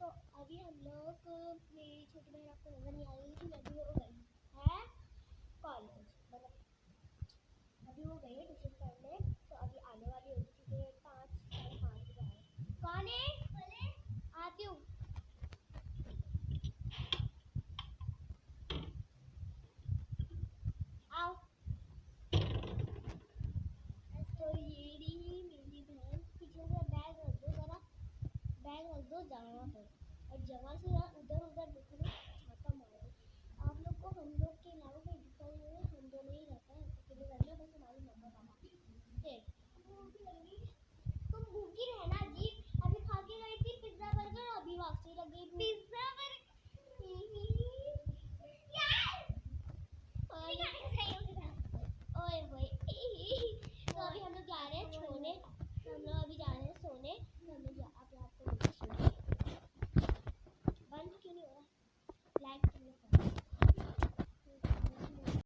तो अभी हम लोग मेरी छोटी बहन आपको नजर नहीं आ रही थी, अभी वो गई है कॉलेज, मतलब अभी वो गई है ट्यूशन पढ़ने। तो अभी आने वाली हो चुके हैं 5 साढ़े 5 बजे आए। कौन है? आती हूँ। आओ। तो ये रही मेरी बहन, पीछे से बैग रख दो जरा, बैग रख दो जगह पे, और जगह से उधर उधर देखो ना, छापा मारो। आप लोग को हम लोग के अलावा कोई दिखता नहीं है, हम दोनों ही रहते हैं अकेले घर में, बस हमारी मम्मा पापा।